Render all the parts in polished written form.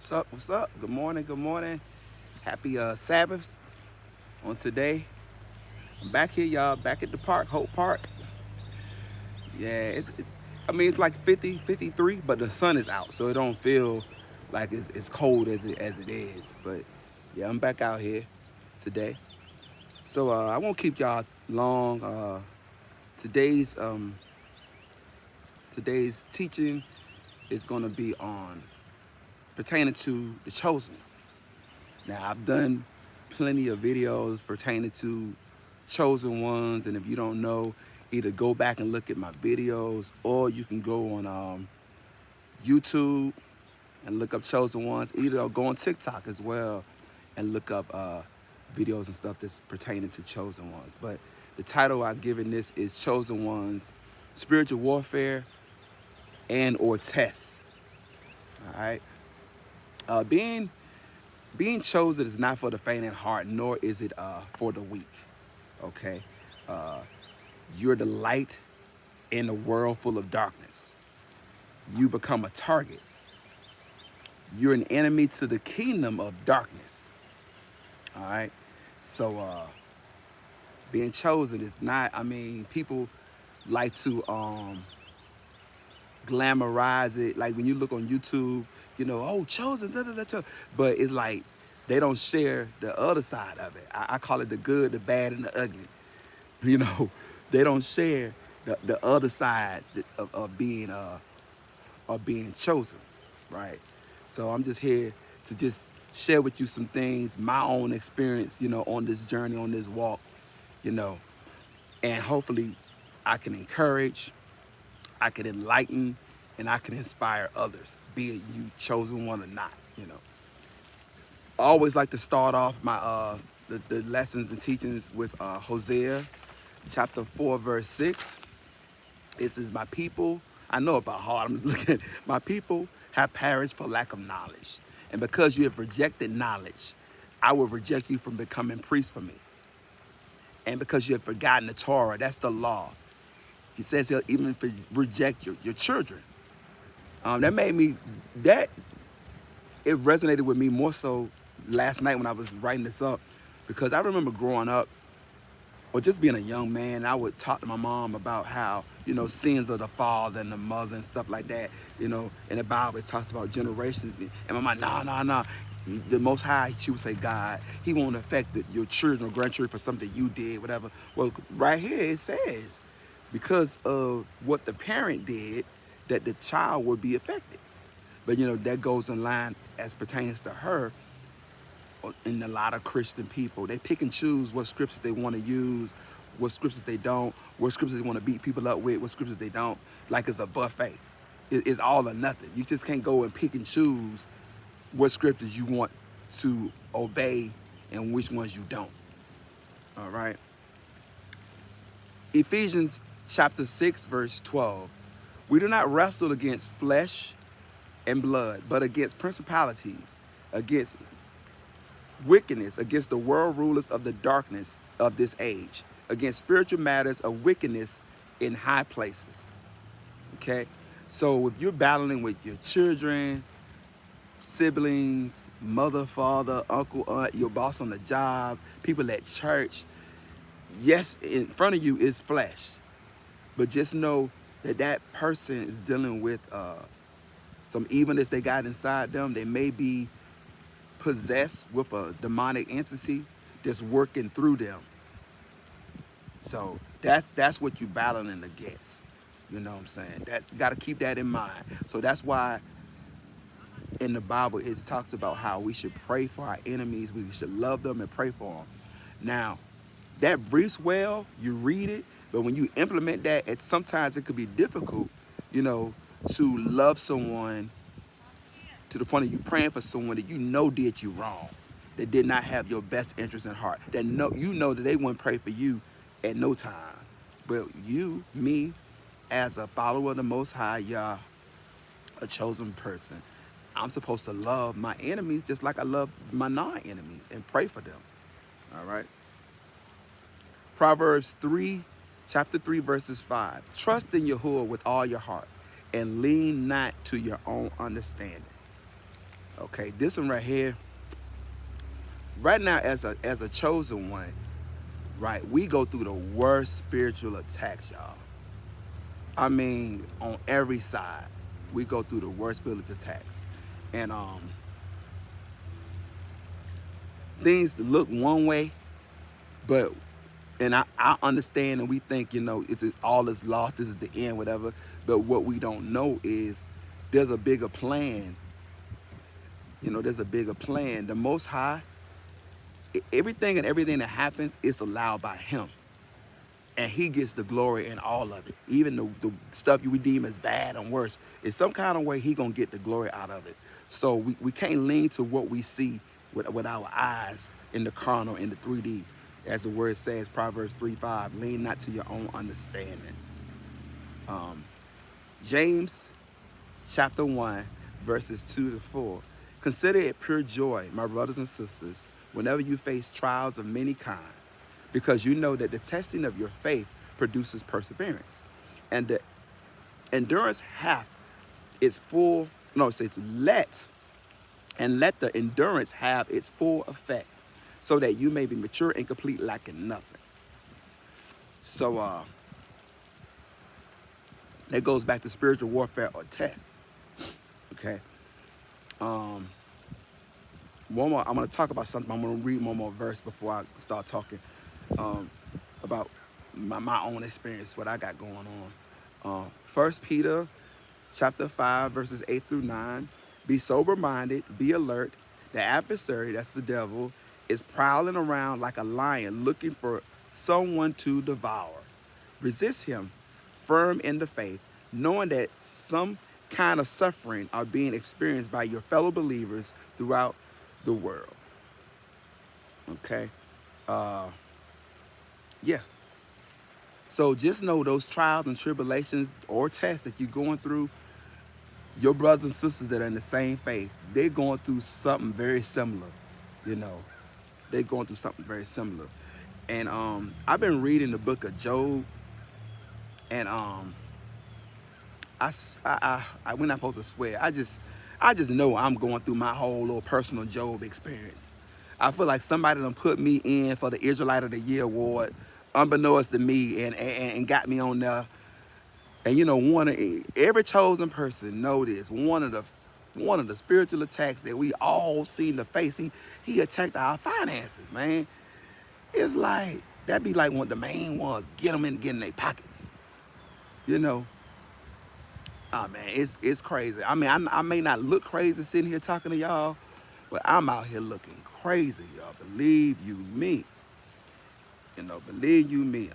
What's up? What's up? Good morning. Good morning. Happy Sabbath on today. I'm back here, y'all. Back at the park, Hope Park. Yeah, I mean, it's like 50, 53, but the sun is out, so it don't feel like it's cold as it is. But yeah, I'm back out here today. So I won't keep y'all long. Today's um, today's teaching is gonna be on pertaining to the chosen ones. Now, I've done plenty of videos pertaining to chosen ones, and if you don't know, either go back and look at my videos, or you can go on YouTube and look up chosen ones. Either go on TikTok as well and look up videos and stuff that's pertaining to chosen ones. But the title I've given this is Chosen Ones: Spiritual Warfare and or Tests. All right. Being chosen is not for the faint at heart, nor is it for the weak. Okay, uh, you're the light in a world full of darkness. You become a target. You're an enemy to the kingdom of darkness. All right, so being chosen is not. I mean, people like to glamorize it. Like when you look on YouTube, oh, chosen, da da da. But it's like they don't share the other side of it. I call it the good, the bad, and the ugly. You know, they don't share the other sides of being chosen, right? So I'm just here to just share with you some things, my own experience, on this journey, on this walk, you know, and hopefully I can encourage, I can enlighten, and I can inspire others, be it you chosen one or not. I always like to start off my the lessons and teachings with Hosea chapter 4, verse 6. It says, my people, I know about heart, I'm just looking at my people have perished for lack of knowledge. And because you have rejected knowledge, I will reject you from becoming priest for me. And because you have forgotten the Torah, that's the law. He says he'll even reject your children. That made me, that, it resonated with me more so last night when I was writing this up, because I remember growing up, or just being a young man, I would talk to my mom about how, sins of the father and the mother and stuff like that. In the Bible, it talks about generations. And my mom, nah. The Most High, she would say, God, he won't affect your children or grandchildren for something you did, whatever. Well, right here it says, because of what the parent did, that the child would be affected. But, that goes in line as pertains to her. In a lot of Christian people, they pick and choose what scriptures they want to use, what scriptures they don't, what scriptures they want to beat people up with, what scriptures they don't. Like it's a buffet. It's all or nothing. You just can't go and pick and choose what scriptures you want to obey and which ones you don't. All right. Ephesians chapter 6, verse 12. We do not wrestle against flesh and blood, but against principalities, against wickedness, against the world rulers of the darkness of this age, against spiritual matters of wickedness in high places. Okay? So if you're battling with your children, siblings, mother, father, uncle, aunt, your boss on the job, people at church, yes, in front of you is flesh. But just know that that person is dealing with some evilness they got inside them. They may be possessed with a demonic entity that's working through them. So that's what you're battling against. You know what I'm saying? That's got to keep that in mind. So that's why in the Bible it talks about how we should pray for our enemies. We should love them and pray for them. Now, that reads well, you read it, but when you implement that, sometimes it could be difficult, to love someone to the point of you praying for someone that did you wrong, that did not have your best interest in heart, that that they wouldn't pray for you at no time. But you, me, as a follower of the Most High, Yah, a chosen person, I'm supposed to love my enemies just like I love my non-enemies and pray for them. All right? Proverbs 3, chapter 3, verses 5. Trust in Yahuwah with all your heart and lean not to your own understanding. Okay, this one right here, right now as a chosen one, right, we go through the worst spiritual attacks, y'all. I mean, on every side, we go through the worst spiritual attacks. And things look one way, but and I understand and we think, it's all is lost, this is the end, whatever. But what we don't know is there's a bigger plan. There's a bigger plan. The Most High, everything that happens is allowed by Him. And He gets the glory in all of it. Even the stuff you deem as bad and worse, in some kind of way, He gonna get the glory out of it. So we can't lean to what we see with our eyes in the carnal, in the 3D. As the word says, Proverbs 3:5, lean not to your own understanding. James chapter 1, verses 2-4. Consider it pure joy, my brothers and sisters, whenever you face trials of many kinds, because you know that the testing of your faith produces perseverance. And the endurance hath its full, no, it says let the endurance have its full effect, so that you may be mature and complete, lacking nothing. So that goes back to spiritual warfare or tests. Okay. One more. I'm gonna talk about something. I'm gonna read one more verse before I start talking about my own experience, what I got going on. 1 Peter chapter 5, verses 8-9. Be sober-minded, be alert. The adversary, that's the devil, is prowling around like a lion looking for someone to devour. Resist him, firm in the faith, knowing that some kind of suffering are being experienced by your fellow believers throughout the world. Okay? Yeah. So just know those trials and tribulations or tests that you're going through, your brothers and sisters that are in the same faith, they're going through something very similar. They're going through something very similar. And I've been reading the book of Job, and we're not supposed to swear. I just know I'm going through my whole little personal Job experience. I feel like somebody done put me in for the Israelite of the Year award, unbeknownst to me, and got me on there. And every chosen person know this. One of the spiritual attacks that we all seem to face. He attacked our finances, man. It's like that'd be like one of the main ones. Get them in their pockets. Oh man, it's crazy. I mean, I may not look crazy sitting here talking to y'all, but I'm out here looking crazy, y'all. Believe you me. Believe you me.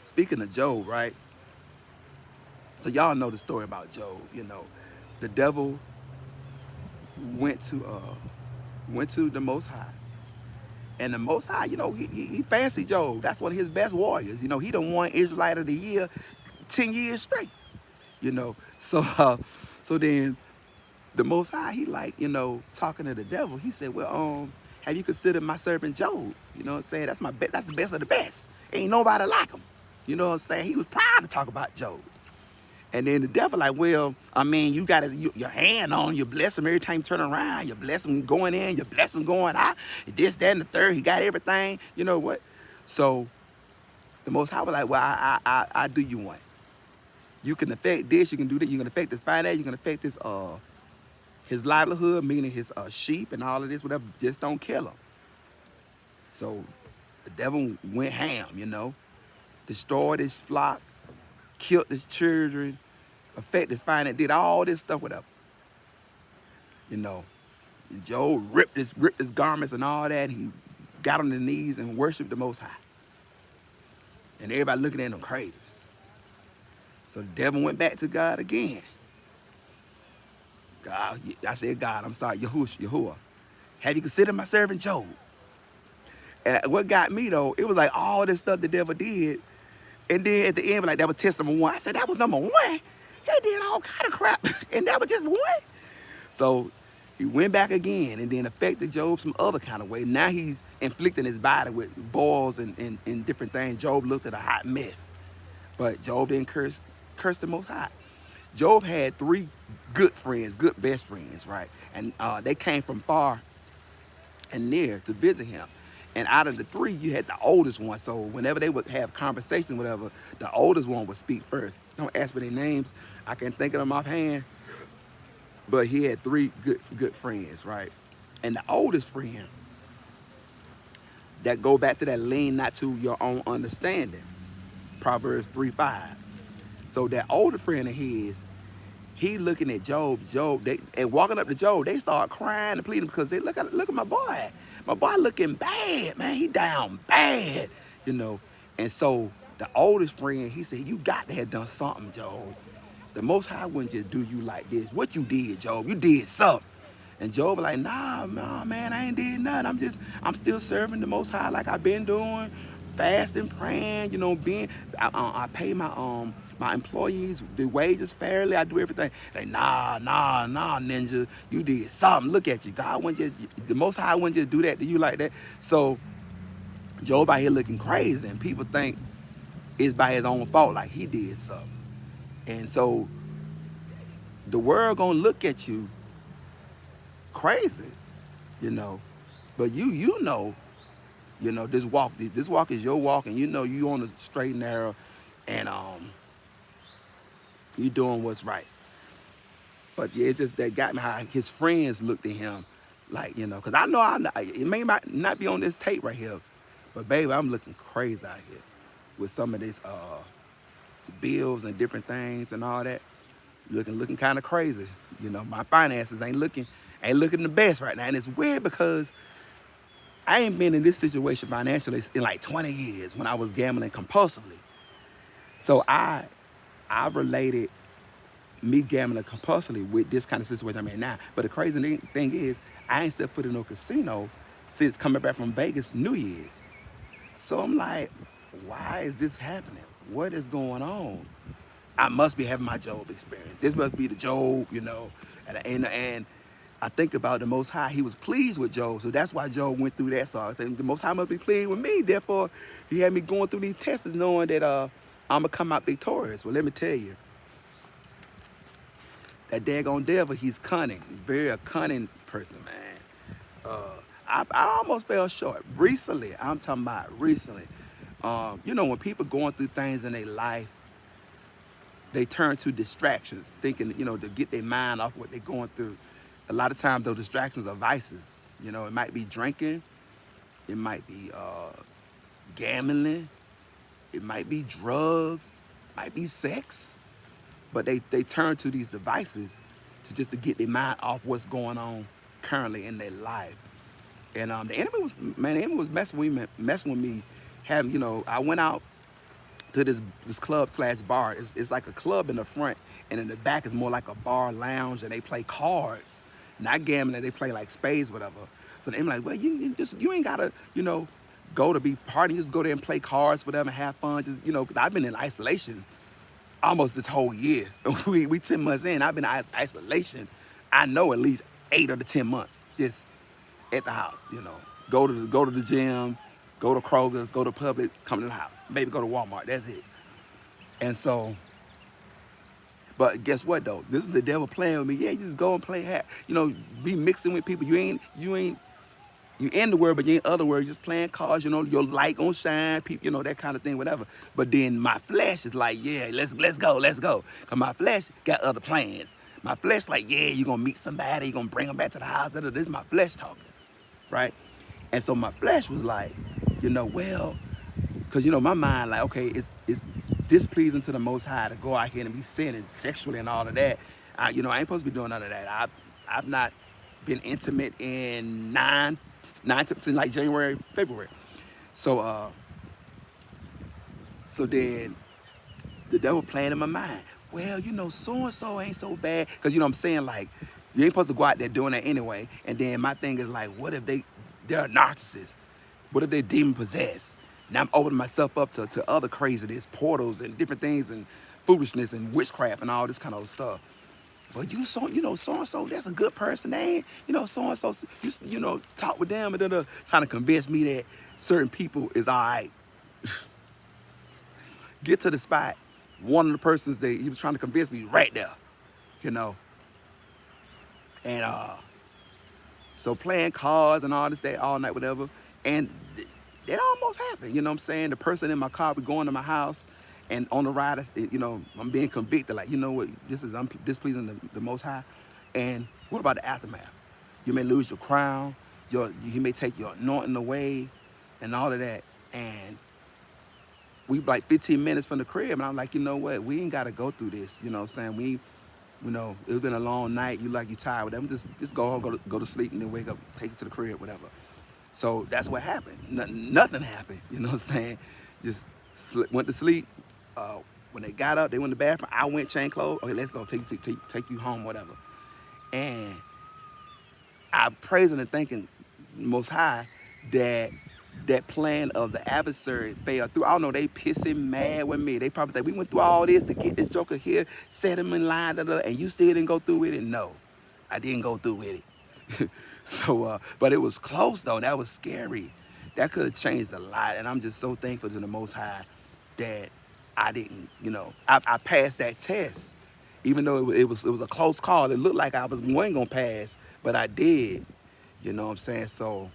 Speaking of Job, right? So y'all know the story about Job. The devil went to the Most High, and the Most High, he fancied Job. That's one of his best warriors. He done won Israelite of the Year 10 years straight. So then the Most High, he talking to the devil. He said, well, have you considered my servant Job? You know what I'm saying? That's the best of the best. Ain't nobody like him. You know what I'm saying? He was proud to talk about Job. And then the devil like, well, I mean, you got your hand on, you bless him every time you turn around. You bless him going in, you bless him going out. This, that, and the third. He got everything. You know what? So the Most High was like, well, I do you one. You can affect this, you can do that, you can affect his finance, you can affect his livelihood, meaning his sheep and all of this, whatever. Just don't kill him. So the devil went ham, destroyed his flock, killed his children, affected his finance, did all this stuff, whatever. Job ripped his garments and all that. He got on his knees and worshiped the Most High. And everybody looking at him crazy. So the devil went back to God again. God, I said God, I'm sorry, Yahuwah. Have you considered my servant Job? And what got me though, it was like all this stuff the devil did. And then at the end, that was test number one. I said, that was number one? He did all kind of crap. And that was just one? So he went back again and then affected Job some other kind of way. Now he's inflicting his body with boils and different things. Job looked at a hot mess. But Job didn't curse the Most High. Job had three good friends, good best friends, right? And they came from far and near to visit him. And out of the three, you had the oldest one. So whenever they would have conversation, whatever, the oldest one would speak first. Don't ask for their names. I can't think of them offhand. But he had three good friends, right? And the oldest friend, that go back to that lean not to your own understanding. Proverbs 3:5. So that older friend of his, he looking at Job. And walking up to Job, they start crying and pleading because they look at my boy. My boy looking bad, man. He down bad, you know. And so the oldest friend, he said, you got to have done something, Job. The Most High wouldn't just do you like this. What you did, Job? You did something. And Job was like, nah, man, I ain't did nothing. I'm still serving the Most High like I've been doing, fasting, praying, you know, I pay my employees the wages fairly. I do everything. Like, nah, ninja, you did something. Look at you. God wouldn't just, the Most High wouldn't just do that to you like that. So Job out here looking crazy, and people think it's by his own fault, like he did something. And so the world gonna look at you crazy, you know. But you know, this walk is your walk, and you know you on the straight and narrow, and you doing what's right. But yeah, it's just that got me how his friends looked at him, like, you know, because I know it may not be on this tape right here, but baby, I'm looking crazy out here with some of these bills and different things and all that. Looking kind of crazy. You know, my finances ain't looking the best right now, and it's weird because I ain't been in this situation financially in like 20 years when I was gambling compulsively. So I related me gambling compulsively with this kind of situation I'm in now. But the crazy thing is, I ain't stepped foot in no casino since coming back from Vegas New Year's. So I'm like, why is this happening? What is going on? I must be having my Job experience. This must be the Job, you know. And I think about the Most High. He was pleased with Job, so that's why Job went through that. So I think the Most High must be pleased with me. Therefore, he had me going through these tests knowing that I'm going to come out victorious. Well, let me tell you, that daggone devil, he's cunning. He's very a cunning person, man. I almost fell short. Recently, I'm talking about recently. You know, when people going through things in their life, they turn to distractions, thinking, you know, to get their mind off what they're going through. A lot of times, those distractions are vices. You know, it might be drinking, it might be gambling, it might be drugs, it might be sex. But they turn to these devices to get their mind off what's going on currently in their life. And the enemy was messing with me. Having, you know, I went out to this club slash bar. It's like a club in the front, and in the back is more like a bar lounge, and they play cards, not gambling. They play like spades, whatever. So they're like, well, you ain't gotta, you know, go to be partying. Just go there and play cards, whatever, and have fun. Just, you know, because I've been in isolation almost this whole year. we 10 months in. I've been in isolation. I know at least 8 of the 10 months just at the house. You know, go to the gym, go to Kroger's, go to Publix, come to the house. Maybe go to Walmart. That's it. And so, but guess what though? This is the devil playing with me. Yeah, you just go and play, you know, be mixing with people. You in the world, but you ain't other world. Just playing cards. You know, your light gonna shine. People, you know, that kind of thing, whatever. But then my flesh is like, yeah, let's go. Cause my flesh got other plans. My flesh like, yeah, you gonna meet somebody. You gonna bring them back to the house. This is my flesh talking, right? And so my flesh was like, you know, well, because, you know, my mind, like, okay, it's displeasing to the Most High to go out here and be sinning sexually and all of that. You know, I ain't supposed to be doing none of that. I've not been intimate in nine since like January, February. So, so then the devil playing in my mind. Well, you know, so-and-so ain't so bad. Because, you know what I'm saying? Like, you ain't supposed to go out there doing that anyway. And then my thing is like, what if they're a narcissist? What if they're demon possessed? Now I'm opening myself up to other craziness, portals and different things and foolishness and witchcraft and all this kind of stuff. But so-and-so, that's a good person. They ain't, you know, so-and-so, you know, talk with them and then trying to convince me that certain people is all right. Get to the spot. One of the persons that he was trying to convince me right there, you know. And so playing cards and all this, that, all night, whatever. And it almost happened, you know what I'm saying? The person in my car, we going to my house, and on the ride, you know, I'm being convicted, like, you know what, I'm displeasing the Most High. And what about the aftermath? You may lose your crown, you may take your anointing away, and all of that. And we like 15 minutes from the crib, and I'm like, you know what, we ain't got to go through this, you know what I'm saying? You know, it's been a long night, you tired, whatever, just go home, go to sleep, and then wake up, take it to the crib, whatever. So that's what happened. Nothing happened, you know what I'm saying? Just went to sleep. When they got up, they went to the bathroom. I went, changed clothes. Okay, let's go, take you home, whatever. And I praising and thanking Most High that that plan of the adversary fell through. I don't know, they pissing mad with me. They probably think we went through all this to get this joker here, set him in line, and you still didn't go through with it? No, I didn't go through with it. So, but it was close though. That was scary. That could have changed a lot. And I'm just so thankful to the Most High that I didn't, you know, I passed that test. Even though it was a close call. It looked like I wasn't gonna pass, but I did. You know what I'm saying? So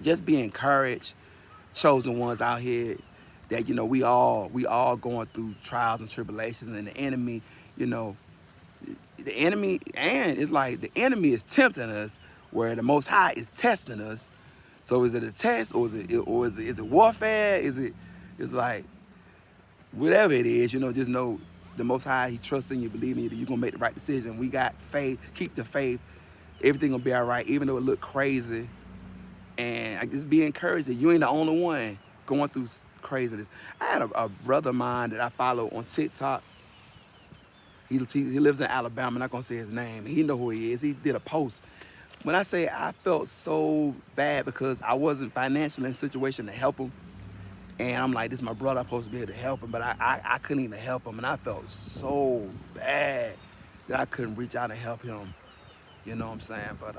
just be encouraged, chosen ones out here, that, you know, we all going through trials and tribulations, and the enemy, you know, and it's like the enemy is tempting us, where the Most High is testing us. So is it a test, or is it warfare? It's like whatever it is, you know, just know the Most High, He trusts in you, believe in you, that you're gonna make the right decision. We got faith, keep the faith, everything gonna be all right, even though it look crazy. And I just be encouraged that you ain't the only one going through craziness. I had a brother of mine that I follow on TikTok. He lives in Alabama. I'm not gonna say his name. He know who he is. He did a post. When I say I felt so bad because I wasn't financially in a situation to help him, and I'm like, this is my brother, I'm supposed to be able to help him, but I couldn't even help him, and I felt so bad that I couldn't reach out and help him. You know what I'm saying? But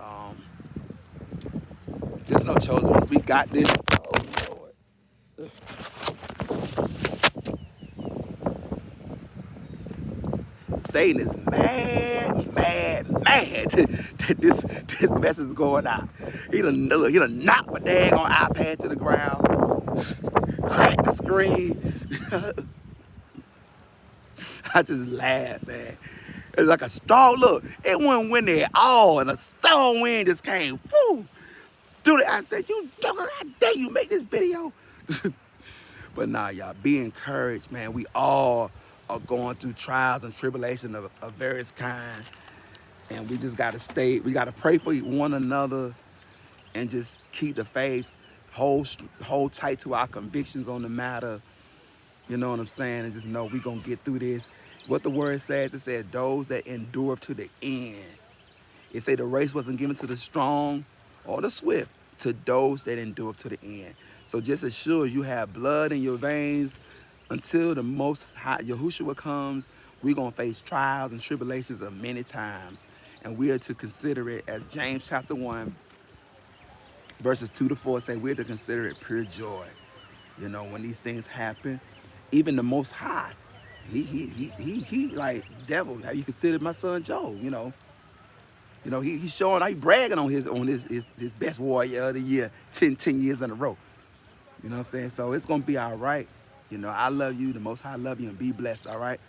just know, chosen ones, we got this. Oh Lord. Satan is mad that this message is going out. He done knocked my dang on iPad to the ground, cracked the screen. I just laughed, man. It's like a strong look. It wasn't windy at all, and a strong wind just came. Whoo! Dude, I said, you joking? How dare you make this video? But nah, y'all, be encouraged, man. We all are going through trials and tribulations of various kinds. And we just gotta we gotta pray for one another, and just keep the faith, hold tight to our convictions on the matter. You know what I'm saying? And just know we gonna get through this. What the word says, it said, those that endure to the end. It said the race wasn't given to the strong or the swift, to those that endure to the end. So just as sure you have blood in your veins, until the Most High Yahushua comes, we're going to face trials and tribulations of many times. And we are to consider it, as James chapter 1, verses 2-4 say, we're to consider it pure joy. You know, when these things happen, even the Most High, he like, devil, have you considered my son Job? You know, he's showing, he bragging on his best warrior of the year 10 years in a row. You know what I'm saying? So it's going to be all right. You know, I love you. The Most High love you, and be blessed, all right?